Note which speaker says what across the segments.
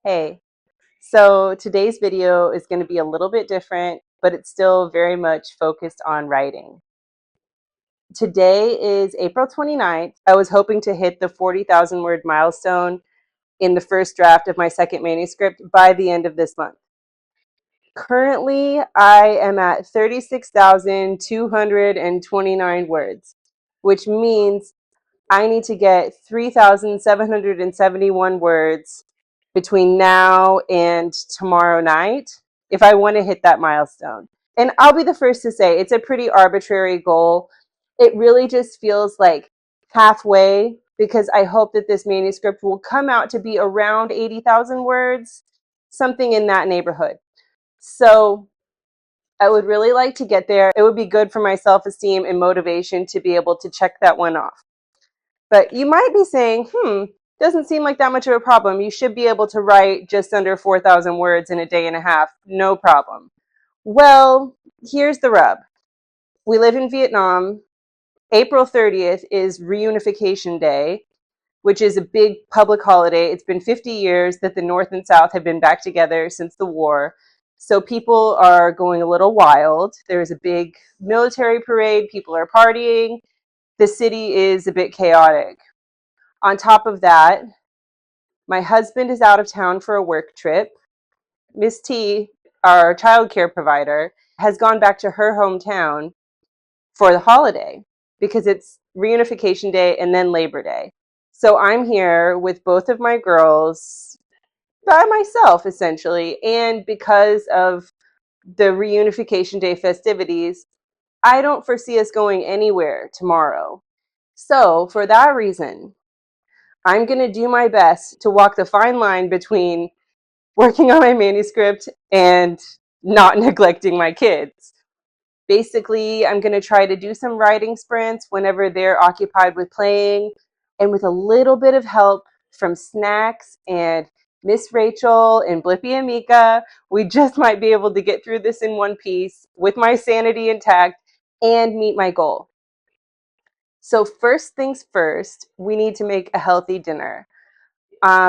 Speaker 1: Hey, so today's video is going to be a little bit different, but it's still very much focused on writing. Today is April 29th. I was hoping to hit the 40,000 word milestone in the first draft of my second manuscript by the end of this month. Currently, I am at 36,229 words, which means I need to get 3,771 words between now and tomorrow night if I want to hit that milestone. And I'll be the first to say it's a pretty arbitrary goal. It really just feels like halfway because I hope that this manuscript will come out to be around 80,000 words, something in that neighborhood. So I would really like to get there. It would be good for my self-esteem and motivation to be able to check that one off. But you might be saying, doesn't seem like that much of a problem. You should be able to write just under 4,000 words in a day and a half. No problem. Well, here's the rub. We live in Vietnam. April 30th is Reunification Day, which is a big public holiday. It's been 50 years that the North and South have been back together since the war. So people are going a little wild. There's a big military parade. People are partying. The city is a bit chaotic. On top of that, my husband is out of town for a work trip. Miss T, our childcare provider, has gone back to her hometown for the holiday because it's Reunification Day and then Labor Day. So I'm here with both of my girls by myself, essentially. And because of the Reunification Day festivities, I don't foresee us going anywhere tomorrow. So for that reason, I'm going to do my best to walk the fine line between working on my manuscript and not neglecting my kids. Basically, I'm going to try to do some writing sprints whenever they're occupied with playing, and with a little bit of help from Snacks and Miss Rachel and Blippi and Mika, we just might be able to get through this in one piece with my sanity intact and meet my goal. So first things first, we need to make a healthy dinner.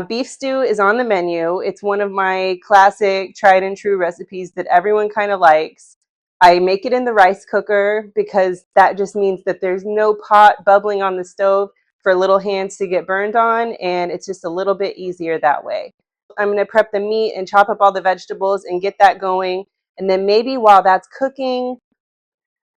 Speaker 1: Beef stew is on the menu. It's one of my classic tried and true recipes that everyone kind of likes. I make it in the rice cooker because that just means that there's no pot bubbling on the stove for little hands to get burned on, and it's just a little bit easier that way. I'm going to prep the meat and chop up all the vegetables and get that going. And then maybe while that's cooking,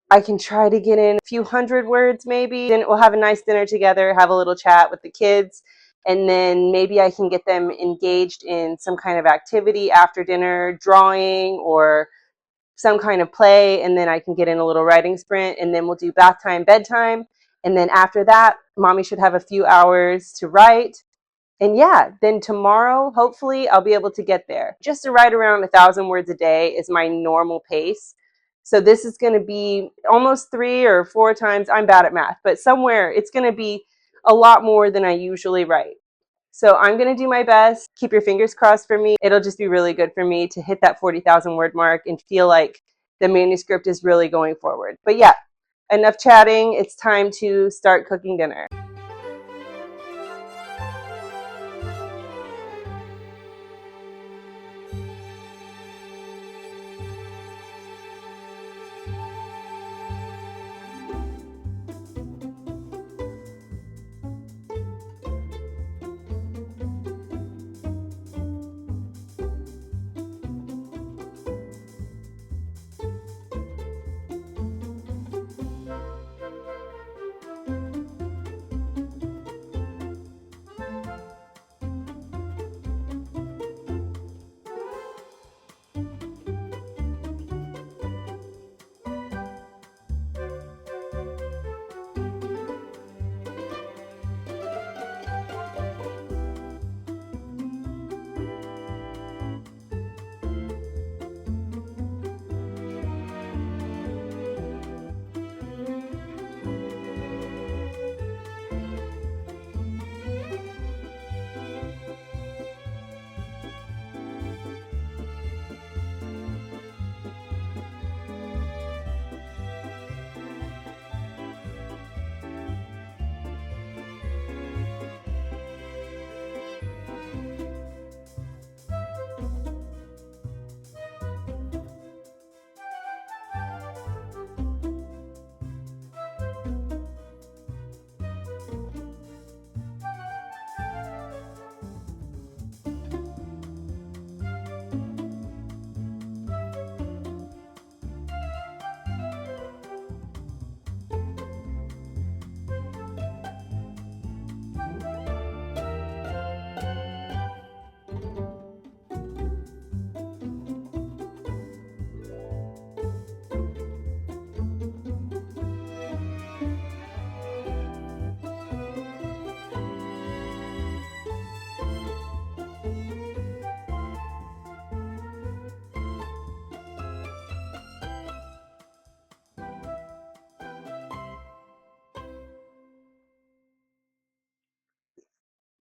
Speaker 1: I can try to get in a few hundred words maybe. Then we'll have a nice dinner together, have a little chat with the kids, and then maybe I can get them engaged in some kind of activity after dinner, drawing or some kind of play, and then I can get in a little writing sprint, and then we'll do bath time, bedtime, and then after that, mommy should have a few hours to write. And yeah, then tomorrow, hopefully, I'll be able to get there. Just to write around 1,000 words a day is my normal pace. So this is going to be almost 3 or 4 times, I'm bad at math, but somewhere it's going to be a lot more than I usually write. So I'm going to do my best. Keep your fingers crossed for me. It'll just be really good for me to hit that 40,000 word mark and feel like the manuscript is really going forward. But yeah, enough chatting. It's time to start cooking dinner.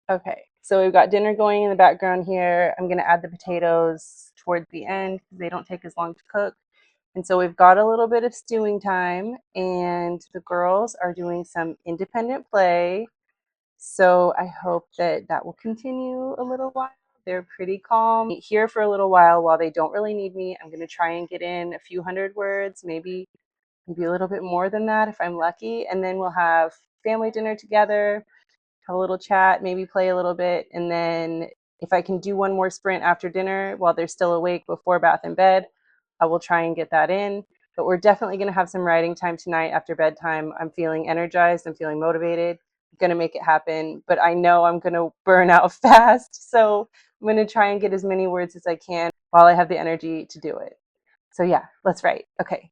Speaker 1: Okay, so we've got dinner going in the background here. I'm going to add the potatoes towards the end because they don't take as long to cook. And so we've got a little bit of stewing time, and the girls are doing some independent play. So I hope that that will continue a little while. They're pretty calm here for a little while they don't really need me. I'm going to try and get in a few hundred words, maybe a little bit more than that if I'm lucky. And then we'll have family dinner together, have a little chat, maybe play a little bit. And then if I can do one more sprint after dinner while they're still awake before bath and bed, I will try and get that in. But we're definitely going to have some writing time tonight after bedtime. I'm feeling energized. I'm feeling motivated. I'm going to make it happen. But I know I'm going to burn out fast. So I'm going to try and get as many words as I can while I have the energy to do it. So yeah, let's write. Okay.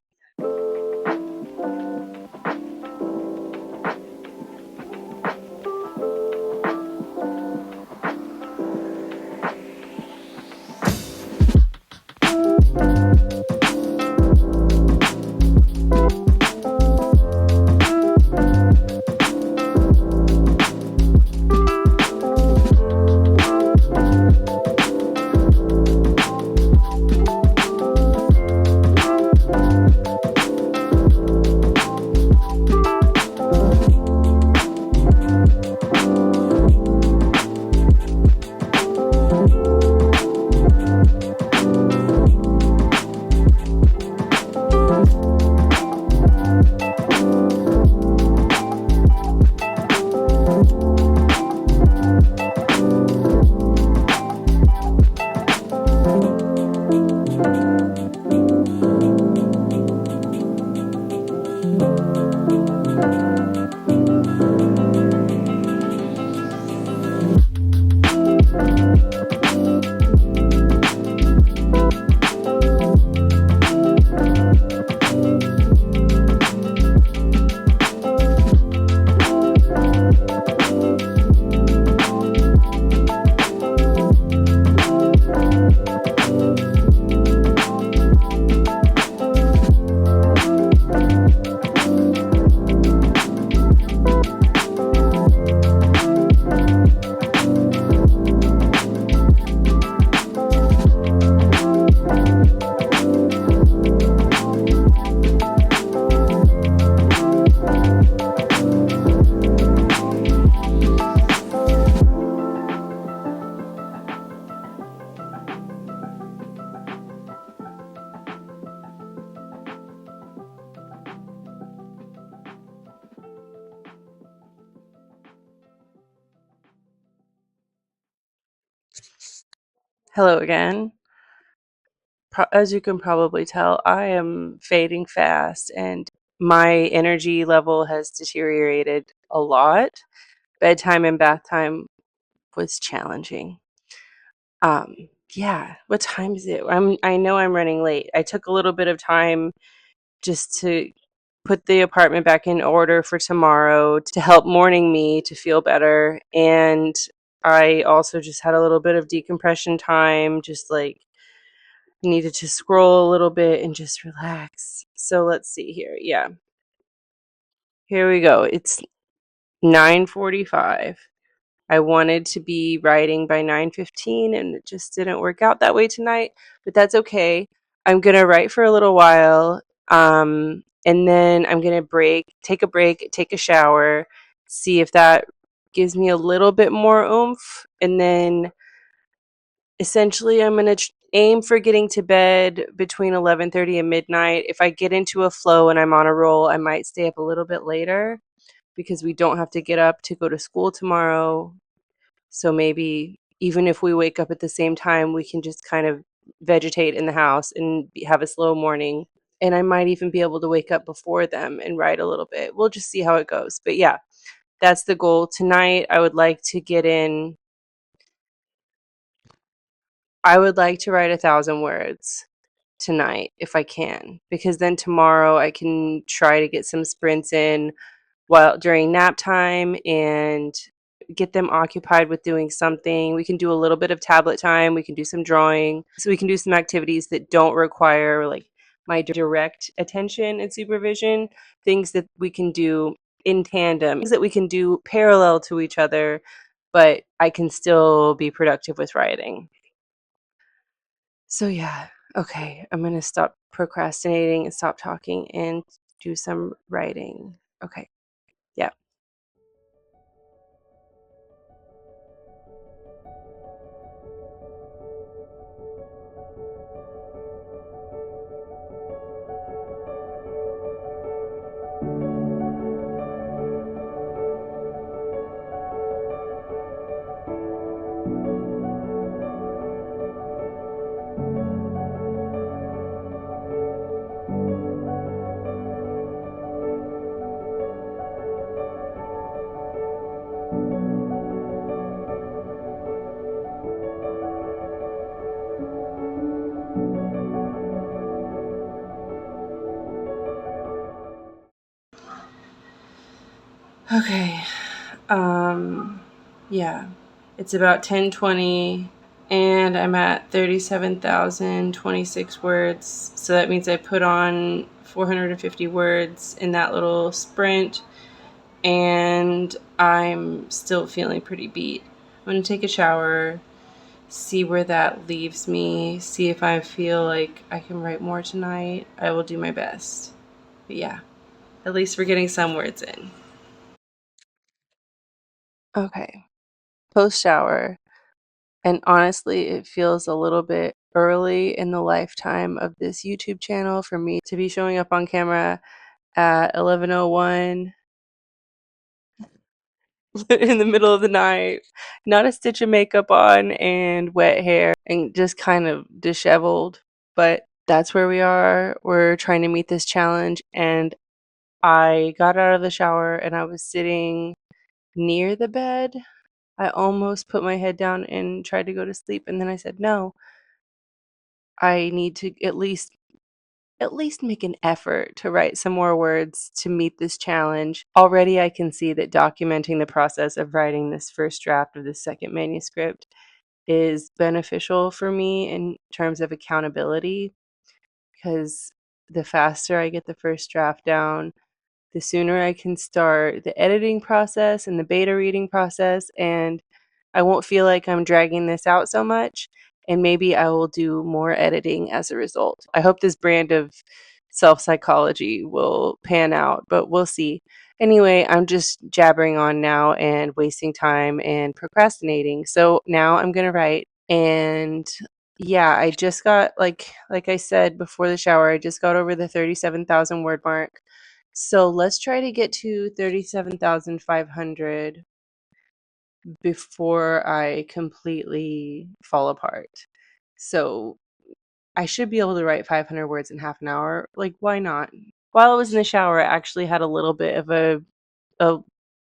Speaker 1: Hello again. As you can probably tell, I am fading fast and my energy level has deteriorated a lot. Bedtime and bath time was challenging. Um, yeah, what time is it? I know I'm running late. I took a little bit of time just to put the apartment back in order for tomorrow to help morning me to feel better. And I also just had a little bit of decompression time, just like needed to scroll a little bit and just relax. So let's see here. Yeah. Here we go. It's 9:45. I wanted to be writing by 9:15 and it just didn't work out that way tonight, but that's okay. I'm going to write for a little while. And then I'm going to take a break, take a shower, see if that gives me a little bit more oomph, and then essentially I'm going to aim for getting to bed between 11:30 and midnight. If I get into a flow and I'm on a roll, I might stay up a little bit later because we don't have to get up to go to school tomorrow. So maybe even if we wake up at the same time, we can just kind of vegetate in the house and have a slow morning. And I might even be able to wake up before them and write a little bit. We'll just see how it goes. But yeah, that's the goal. Tonight, I would like to write 1,000 words tonight if I can, because then tomorrow I can try to get some sprints in while during nap time and get them occupied with doing something. We can do a little bit of tablet time, we can do some drawing, so we can do some activities that don't require like my direct attention and supervision, things that we can do in tandem, things that we can do parallel to each other, but I can still be productive with writing. So yeah, okay, I'm gonna stop procrastinating and stop talking and do some writing. Okay, yeah. Okay. Yeah. It's about 10:20 and I'm at 37,026 words. So that means I put on 450 words in that little sprint and I'm still feeling pretty beat. I'm going to take a shower, see where that leaves me, see if I feel like I can write more tonight. I will do my best. But yeah, at least we're getting some words in. Okay. Post shower. And honestly, it feels a little bit early in the lifetime of this YouTube channel for me to be showing up on camera at 11:01 in the middle of the night, not a stitch of makeup on and wet hair and just kind of disheveled. But that's where we are. We're trying to meet this challenge. And I got out of the shower and I was sitting near the bed. I almost put my head down and tried to go to sleep. And then I said, no, I need to at least make an effort to write some more words to meet this challenge. Already I can see that documenting the process of writing this first draft of the second manuscript is beneficial for me in terms of accountability, because the faster I get the first draft down, the sooner I can start the editing process and the beta reading process, and I won't feel like I'm dragging this out so much, and maybe I will do more editing as a result. I hope this brand of self-psychology will pan out, but we'll see. Anyway, I'm just jabbering on now and wasting time and procrastinating. So now I'm going to write. And yeah, I just got like I said before the shower, I just got over the 37,000 word mark. So let's try to get to 37,500 before I completely fall apart. So I should be able to write 500 words in half an hour. Like, why not? While I was in the shower, I actually had a little bit of a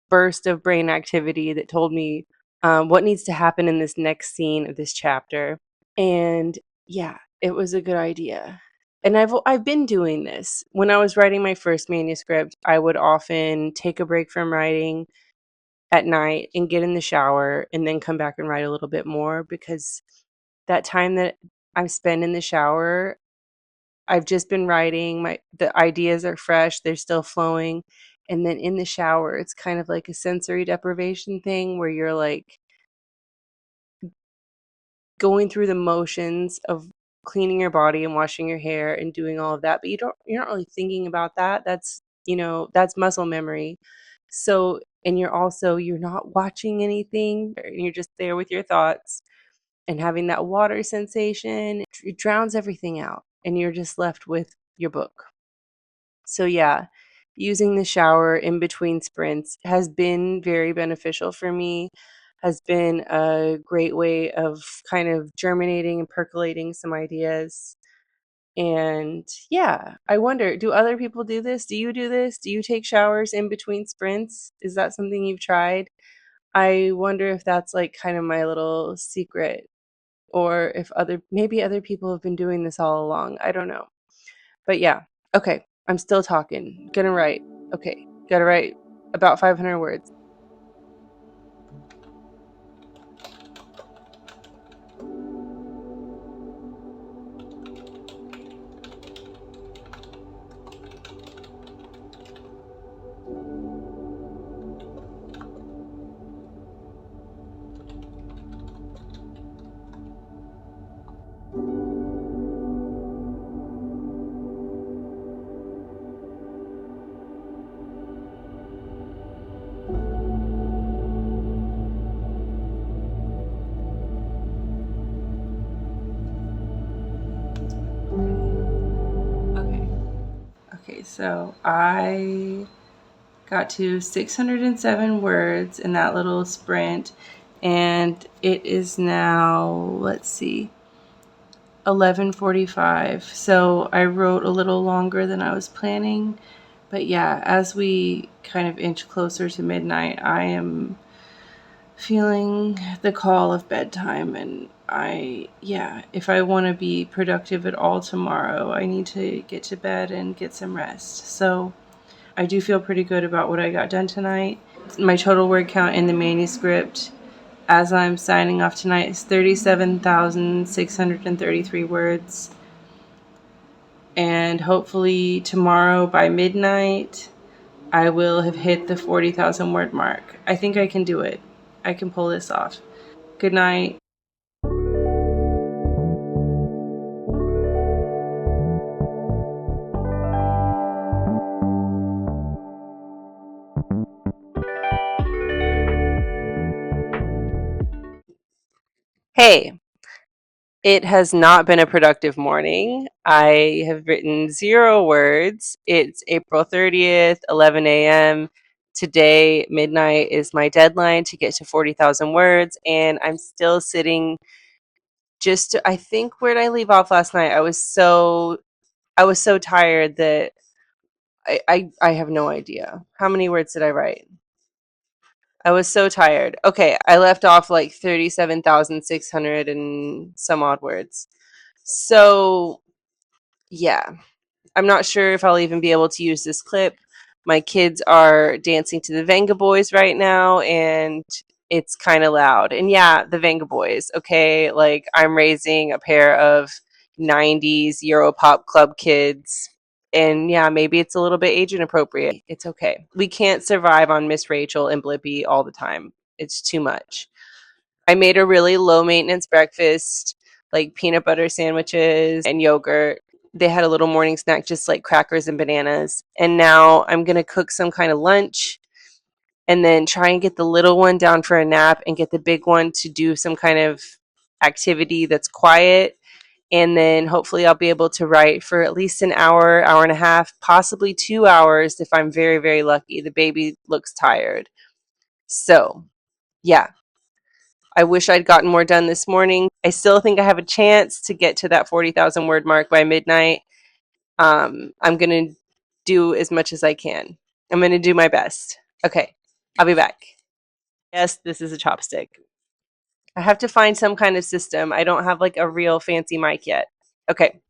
Speaker 1: burst of brain activity that told me what needs to happen in this next scene of this chapter. And yeah, it was a good idea. And I've been doing this. When I was writing my first manuscript, I would often take a break from writing at night and get in the shower and then come back and write a little bit more, because that time that I spend in the shower, I've just been writing, the ideas are fresh, they're still flowing. And then in the shower, it's kind of like a sensory deprivation thing where you're like going through the motions of cleaning your body and washing your hair and doing all of that, but you're not really thinking about that. That's muscle memory. So, and you're not watching anything, you're just there with your thoughts and having that water sensation. It drowns everything out and you're just left with your book. So yeah, using the shower in between sprints has been very beneficial for me, has been a great way of kind of germinating and percolating some ideas. And yeah, I wonder, do other people do this? Do you do this? Do you take showers in between sprints? Is that something you've tried? I wonder if that's like kind of my little secret, or if maybe other people have been doing this all along. I don't know. But yeah, okay, I'm still talking. Gonna write. Okay, gotta write about 500 words. Okay, so I got to 607 words in that little sprint, and it is now, let's see, 11:45. So I wrote a little longer than I was planning. But yeah, as we kind of inch closer to midnight, I am feeling the call of bedtime, and if I want to be productive at all tomorrow, I need to get to bed and get some rest. So I do feel pretty good about what I got done tonight. My total word count in the manuscript as I'm signing off tonight is 37,633 words. And hopefully tomorrow by midnight, I will have hit the 40,000 word mark. I think I can do it. I can pull this off. Good night. Hey, it has not been a productive morning. I have written 0 words. It's April 30th, 11 a.m. Today, midnight, is my deadline to get to 40,000 words, and I'm still sitting I think, where did I leave off last night? I was so tired that I have no idea. How many words did I write? I was so tired. Okay, I left off like 37,600 and some odd words. So, yeah, I'm not sure if I'll even be able to use this clip. My kids are dancing to the Venga Boys right now, and it's kind of loud. And yeah, the Venga Boys, okay? Like, I'm raising a pair of 90s Europop club kids. And yeah, maybe it's a little bit age inappropriate. It's okay. We can't survive on Miss Rachel and Blippy all the time. It's too much. I made a really low maintenance breakfast, like peanut butter sandwiches and yogurt. They had a little morning snack, just like crackers and bananas. And now I'm going to cook some kind of lunch and then try and get the little one down for a nap and get the big one to do some kind of activity that's quiet. And then hopefully I'll be able to write for at least an hour, hour and a half, possibly 2 hours if I'm very, very lucky. The baby looks tired. So, yeah, I wish I'd gotten more done this morning. I still think I have a chance to get to that 40,000 word mark by midnight. I'm going to do as much as I can. I'm going to do my best. Okay, I'll be back. Yes, this is a chopstick. I have to find some kind of system. I don't have like a real fancy mic yet. Okay.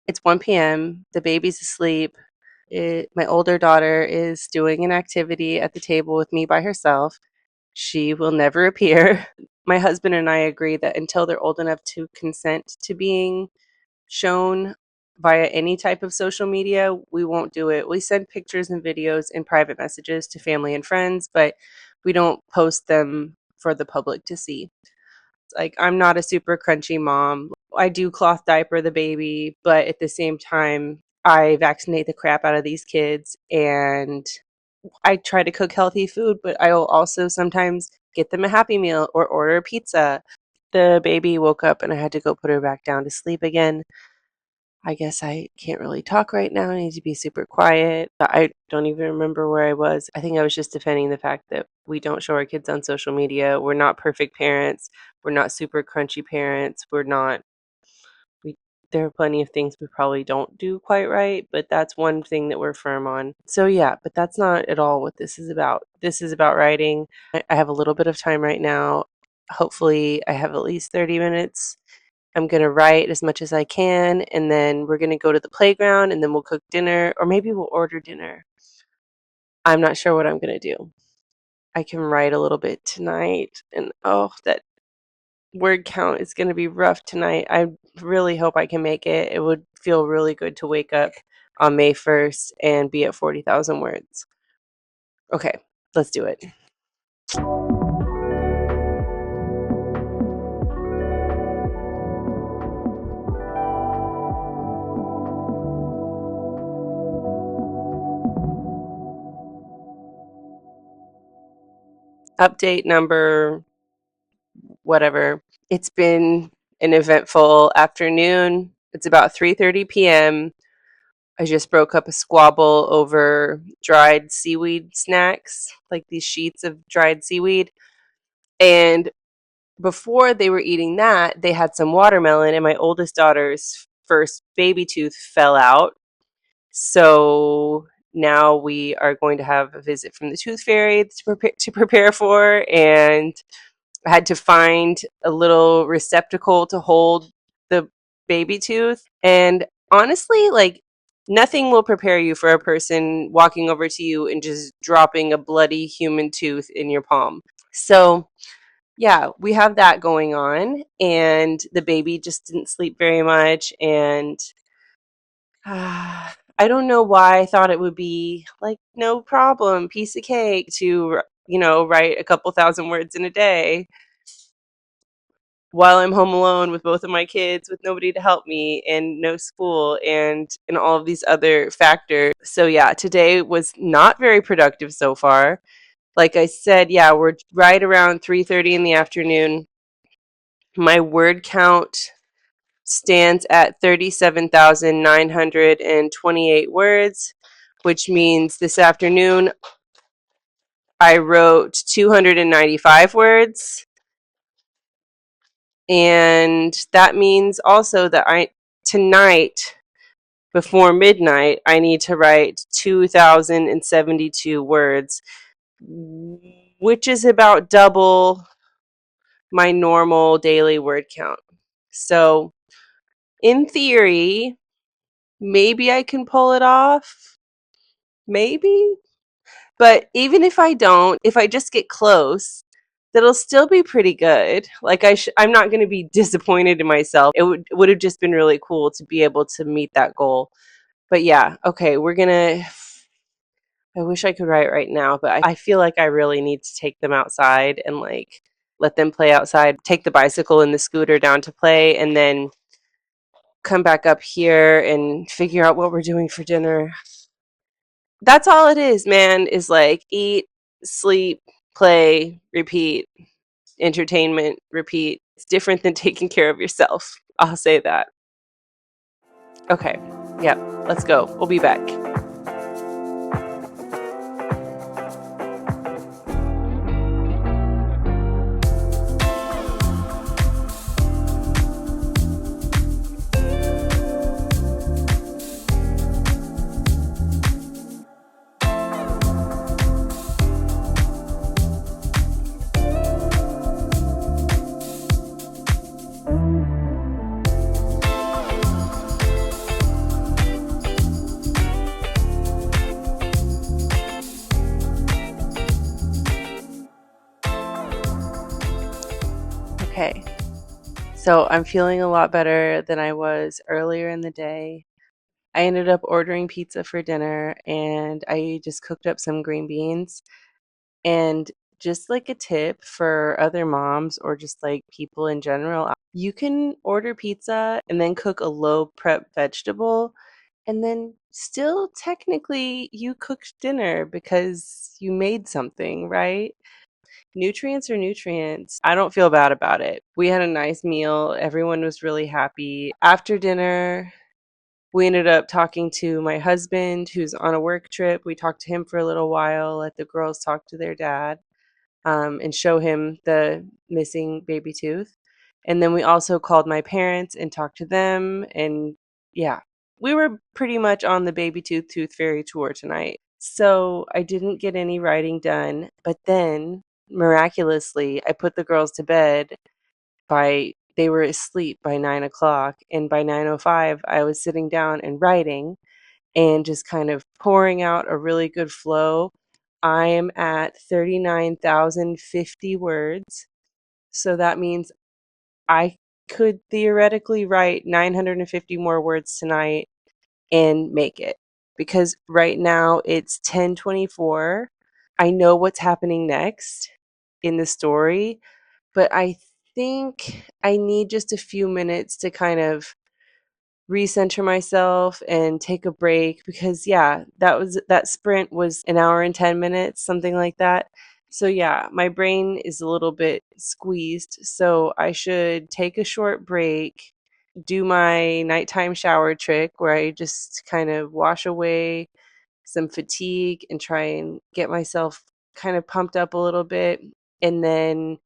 Speaker 1: It's 1 p.m. The baby's asleep. My older daughter is doing an activity at the table with me by herself. She will never appear. My husband and I agree that until they're old enough to consent to being shown via any type of social media, we won't do it. We send pictures and videos in private messages to family and friends, but we don't post them for the public to see. Like, I'm not a super crunchy mom. I do cloth diaper the baby, but at the same time, I vaccinate the crap out of these kids, and I try to cook healthy food, but I will also sometimes get them a Happy Meal or order a pizza. The baby woke up and I had to go put her back down to sleep again. I guess I can't really talk right now. I need to be super quiet. I don't even remember where I was. I think I was just defending the fact that we don't show our kids on social media. We're not perfect parents. We're not super crunchy parents. We're not we there are plenty of things we probably don't do quite right, but that's one thing that we're firm on. So yeah, but that's not at all what this is about. This is about writing. I have a little bit of time right now. Hopefully, I have at least 30 minutes. I'm going to write as much as I can, and then we're going to go to the playground, and then we'll cook dinner, or maybe we'll order dinner. I'm not sure what I'm going to do. I can write a little bit tonight, and oh, that word count is going to be rough tonight. I really hope I can make it. It would feel really good to wake up on May 1st and be at 40,000 words. Okay, let's do it. Update number whatever. It's been an eventful afternoon. It's about 3:30 p.m. I just broke up a squabble over dried seaweed snacks, like these sheets of dried seaweed. And before they were eating that, they had some watermelon, and my oldest daughter's first baby tooth fell out. So now we are going to have a visit from the tooth fairy to prepare for, and I had to find a little receptacle to hold the baby tooth. And honestly, like, nothing will prepare you for a person walking over to you and just dropping a bloody human tooth in your palm. So, yeah, we have that going on. And the baby just didn't sleep very much. And I don't know why I thought it would be like no problem, piece of cake to, write a couple thousand words in a day while I'm home alone with both of my kids with nobody to help me and no school and all of these other factors. So yeah, today was not very productive so far. Like I said, yeah, we're right around 3:30 in the afternoon. My word count stands at 37,928 words, which means this afternoon I wrote 295 words. And that means also that tonight before midnight I need to write 2,072 words, which is about double my normal daily word count. So, in theory, maybe I can pull it off. Maybe. But even if I don't, if I just get close, that'll still be pretty good. Like I'm not going to be disappointed in myself. It would have just been really cool to be able to meet that goal. But yeah, okay, I wish I could write right now, but I feel like I really need to take them outside and like let them play outside, take the bicycle and the scooter down to play, and then come back up here and figure out what we're doing for dinner. That's all it is, man, is like eat, sleep, play, repeat, entertainment, repeat. It's different than taking care of yourself. I'll say that. Okay. Yep. Let's go. We'll be back. Okay. So I'm feeling a lot better than I was earlier in the day. I ended up ordering pizza for dinner and I just cooked up some green beans. And just like a tip for other moms or just like people in general, you can order pizza and then cook a low prep vegetable, and then still technically you cooked dinner because you made something, right? Nutrients are nutrients. I don't feel bad about it. We had a nice meal. Everyone was really happy. After dinner, We ended up talking to my husband, who's on a work trip. We talked to him for a little while, let the girls talk to their dad, and show him the missing baby tooth. And then we also called my parents and talked to them. And yeah, we were pretty much on the baby tooth fairy tour tonight. So I didn't get any writing done. But then miraculously, I put the girls to bed by they were asleep by 9 o'clock. And by 9:05, I was sitting down and writing and just kind of pouring out a really good flow. I am at 39,050 words. So that means I could theoretically write 950 more words tonight and make it. Because right now it's 10:24. I know what's happening next in the story, but I think I need just a few minutes to kind of recenter myself and take a break because yeah, that sprint was an hour and 10 minutes, something like that. So yeah, my brain is a little bit squeezed, so I should take a short break, do my nighttime shower trick where I just kind of wash away some fatigue and try and get myself kind of pumped up a little bit. And then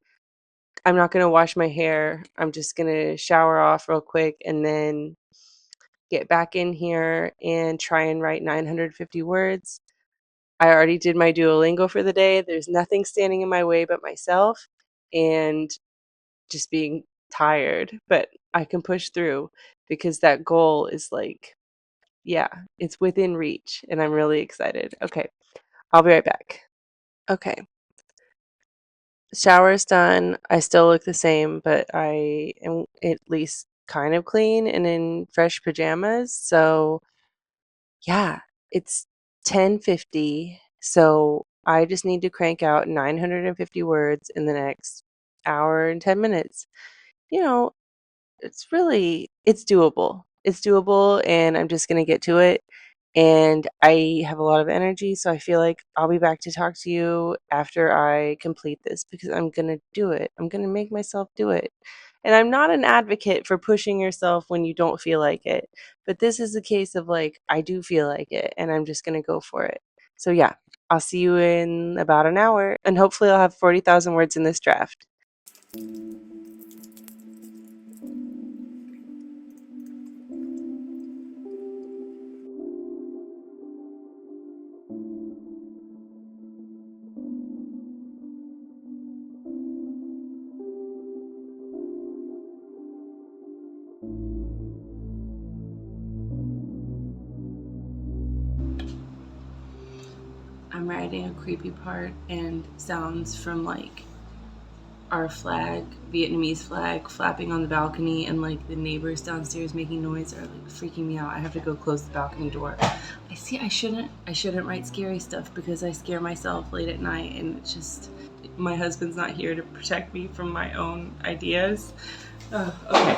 Speaker 1: I'm not going to wash my hair. I'm just going to shower off real quick and then get back in here and try and write 950 words. I already did my Duolingo for the day. There's nothing standing in my way but myself and just being tired, but I can push through because that goal is like, yeah, it's within reach and I'm really excited. Okay, I'll be right back. Okay, shower's done. I still look the same, but I am at least kind of clean and in fresh pajamas. So yeah, it's 10:50, so I just need to crank out 950 words in the next hour and 10 minutes. You know, it's doable. It's doable and I'm just going to get to it. And I have a lot of energy, so I feel like I'll be back to talk to you after I complete this because I'm going to do it. I'm going to make myself do it. And I'm not an advocate for pushing yourself when you don't feel like it. But this is a case of like, I do feel like it and I'm just going to go for it. So, yeah, I'll see you in about an hour and hopefully I'll have 40,000 words in this draft. I'm writing a creepy part and sounds from like our flag, Vietnamese flag, flapping on the balcony, and like the neighbors downstairs making noise are like freaking me out. I have to go close the balcony door. I see. I shouldn't write scary stuff because I scare myself late at night, and it's just my husband's not here to protect me from my own ideas. Okay.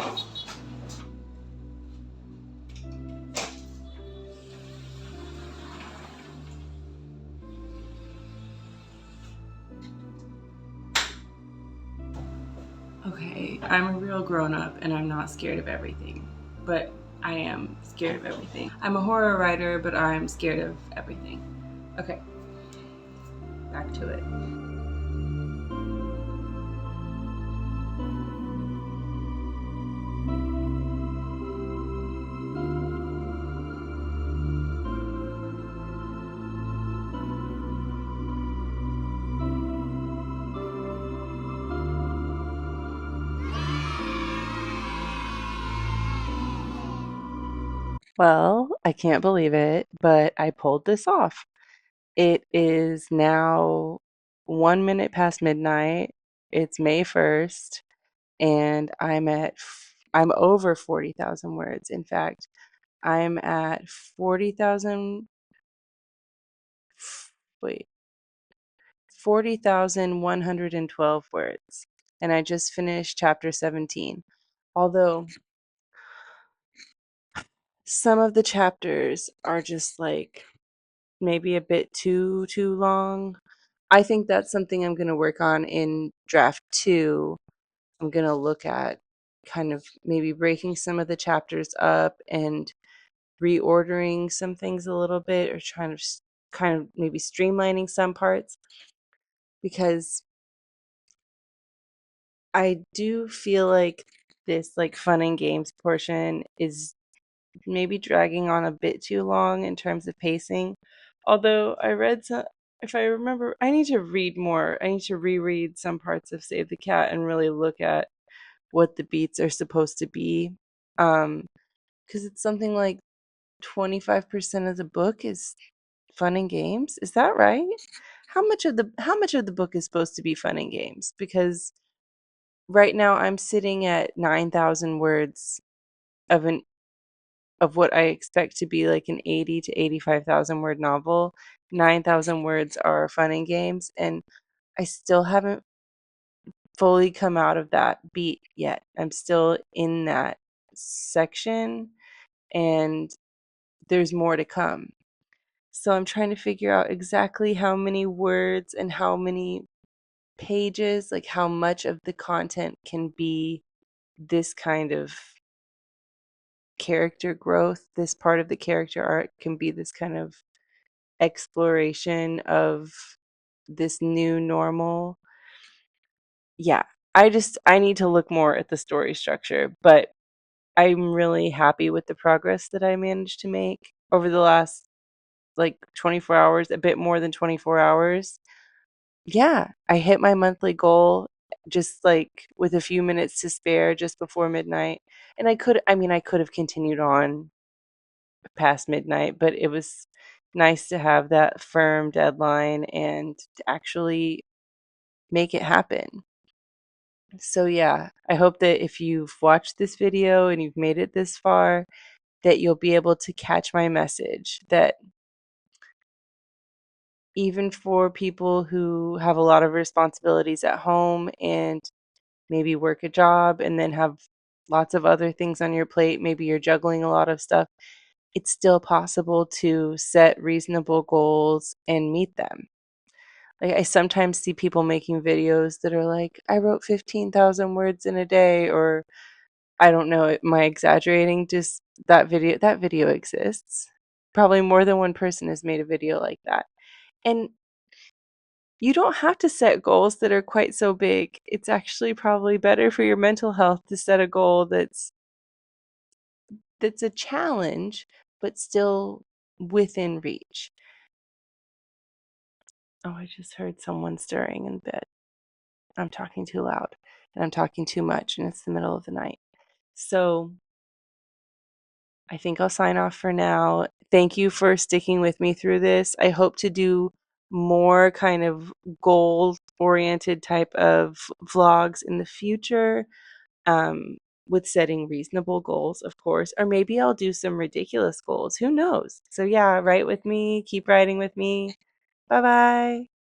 Speaker 1: Okay, I'm a real grown up and I'm not scared of everything, but I am scared of everything. I'm a horror writer, but I'm scared of everything. Okay, back to it. Well, I can't believe it, but I pulled this off. It is now 1 minute past midnight. It's May 1st, and I'm over 40,000 words. In fact, I'm at 40,000, wait, 40,112 words. And I just finished chapter 17. Although some of the chapters are just like maybe a bit too long. I think that's something I'm going to work on in draft 2. I'm going to look at kind of maybe breaking some of the chapters up and reordering some things a little bit, or trying to kind of maybe streamlining some parts, because I do feel like this like fun and games portion is maybe dragging on a bit too long in terms of pacing. Although I read some, if I remember, I need to read more. I need to reread some parts of Save the Cat and really look at what the beats are supposed to be. Because it's something like 25% of the book is fun and games. Is that right? How much of the book is supposed to be fun and games? Because right now I'm sitting at 9,000 words of an of what I expect to be like an 80 to 85,000 word novel. 9,000 words are fun and games, and I still haven't fully come out of that beat yet. I'm still in that section, and there's more to come. So I'm trying to figure out exactly how many words and how many pages, like how much of the content can be this kind of character growth, this part of the character arc can be this kind of exploration of this new normal. Yeah, I need to look more at the story structure, but I'm really happy with the progress that I managed to make over the last like 24 hours, a bit more than 24 hours. Yeah, I hit my monthly goal just like with a few minutes to spare just before midnight. And I could have continued on past midnight, but it was nice to have that firm deadline and to actually make it happen. So yeah, I hope that if you've watched this video and you've made it this far, that you'll be able to catch my message that even for people who have a lot of responsibilities at home and maybe work a job and then have lots of other things on your plate, maybe you're juggling a lot of stuff, it's still possible to set reasonable goals and meet them. Like I sometimes see people making videos that are like, I wrote 15,000 words in a day, or I don't know, am I exaggerating? Just that video exists. Probably more than one person has made a video like that. And you don't have to set goals that are quite so big. It's actually probably better for your mental health to set a goal that's a challenge but still within reach. Oh, I just heard someone stirring in bed. I'm talking too loud and I'm talking too much, and it's the middle of the night. So I think I'll sign off for now. Thank you for sticking with me through this. I hope to do more kind of goal oriented type of vlogs in the future, um, with setting reasonable goals, of course, or maybe I'll do some ridiculous goals. Who knows? So, yeah, write with me, keep writing with me. Bye bye.